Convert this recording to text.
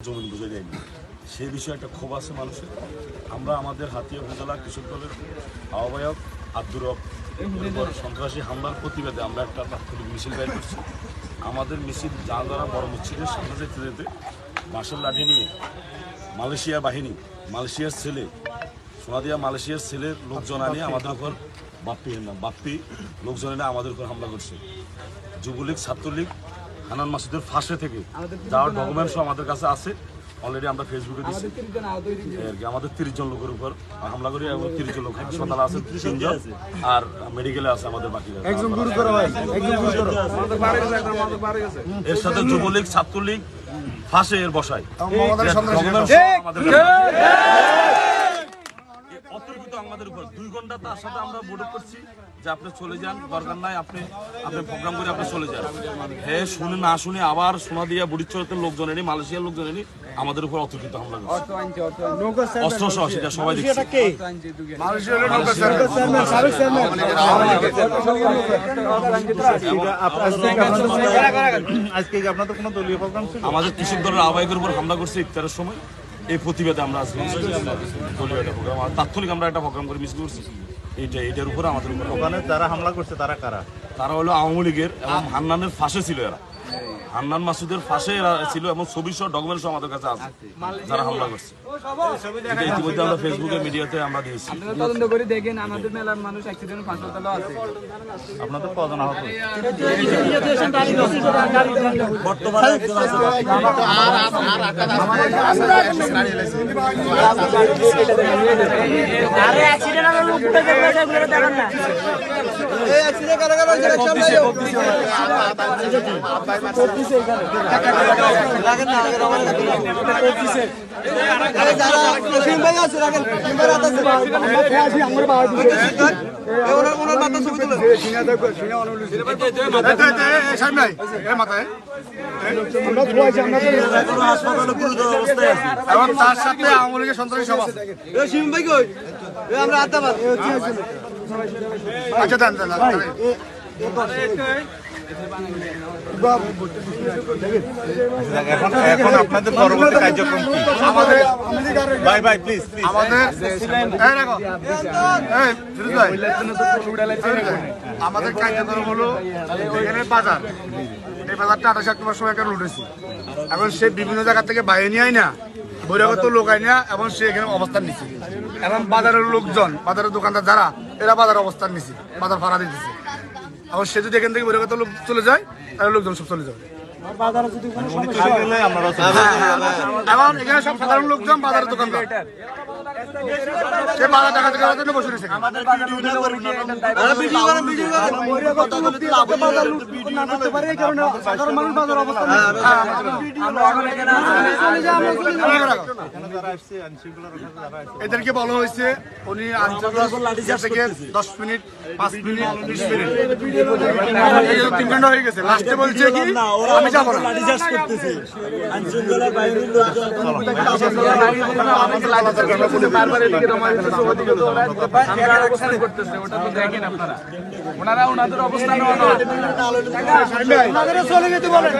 জমি বুঝে দেয়নি সেই বিষয়ে একটা ক্ষোভ আছে মানুষের। আমরা আমাদের হাতিয়া উপজেলা কৃষক দলের আহ্বায়ক আব্দুর রব সন্ত্রাসী হামলার প্রতিবাদে আমরা একটা তাৎক্ষণিক মিছিল বের করছি। আমাদের মিছিল জাহাঙ্গীর বড় মসজিদের সামনে যেতে যেতে বাঁশের লাঠি নিয়ে মালয়েশিয়া বাহিনী, মালয়েশিয়ার ছেলে সোনাদিয়া মালয়েশিয়ার ছেলের লোকজন আনিয়ে আমাদের উপর বাপ্পি লোকজন এনে আমাদের উপর হামলা করছে। যুবলীগ, ছাত্রলীগ, হানান মাসুদের ফাঁসে থেকে যাওয়ার ডকুমেন্টসও আমাদের কাছে আছে। অলরেডি আমরা ফেসবুকে দিচ্ছি। আমাদের 30 জন লোকের উপর হামলা করি এবং 30 জন লোক হাসপাতালে আছে, 3 জন আর মেডিকেলে আছে আমাদের বাকি। এর সাথে যুবলীগ, ছাত্রলীগ ফাঁসে এর বসায় অতর্কিত আমাদের উপর 2 ঘন্টা তার সাথে আমরা বৈঠক করছি যে আপনি চলে যান, দরকার নাই, আপনি প্রোগ্রাম করে আপনি চলে যান। হ্যাঁ, শুনে না শুনে আবার সোনাদিয়া বুড়িচরের লোকজন এনে, মালয়েশিয়ার লোকজন এনে আমাদের উপর অতর্কিত হামলা করছে, অস্ত্র সহ। সেটা সবাই দেখছে। আমাদের কৃষক দলের আহ্বায়কের উপর হামলা করছে ইফতারের সময়। এই প্রতিবাদে আমরা আজকে তাৎক্ষণিক আমরা একটা প্রোগ্রাম করে মিছিল করছি। এইটার উপরে আমাদের উপর ওখানে যারা হামলা করছে তারা কারা? তারা হলো আওয়ামী লীগের এবং হান্নানের ফাঁসে ছিল এরা। হান্নান মাসুদের ফাঁসে এরা ছিল এবং ছবি সহ ডকুমেন্টস আমাদের কাছে আছে যারা হামলা করছে। এটা ইতিমধ্যে আমরা ফেসবুকে, মিডিয়াতে আমরা দিয়েছি। তদন্ত করে দেখেন, আমাদের মেলার মানুষ অ্যাক্সিডেন্ট হাসপাতালে আছে। আপনাদের কজন আহত? বর্তমানে তার সাথে আওয়ামী লীগের সন্ত্রাসী সভা। আচ্ছা দেন এখন আপনাদের পরবর্তী কার্যক্রম কি? আমাদের কার্যক্রম হলো এখানে বাজার, এই বাজারটা 28 অক্টোবর সময় এখানে উঠেছি। এখন সে বিভিন্ন জায়গা থেকে বাইরে নিয়ে আয় না, বহিরাগত লোক আয় না, এবং সে এখানে অবস্থান নিচ্ছে। এখন বাজারের লোকজন, বাজারের দোকানদার যারা, এরা বাজারে অবস্থান নিচ্ছে, বাজার ভাড়া দিতেছে। এখন সে যদি এখান থেকে বহিরাগত লোক চলে যায়, তাহলে লোকজন সব চলে যাবে। এখন এখানে সব সাধারণ লোকজন বাজারের দোকানদার, সে বাজার টাকা থেকে জন্য বসে রয়েছে। এদেরকে বলা হয়েছে উনি থেকে 10 মিনিট, 5 মিনিট, 20 মিনিট, 3 ঘন্টা হয়ে গেছে। লাস্টে বলছে কি আমি যাবো না। ওনারা ওনাদের অবস্থান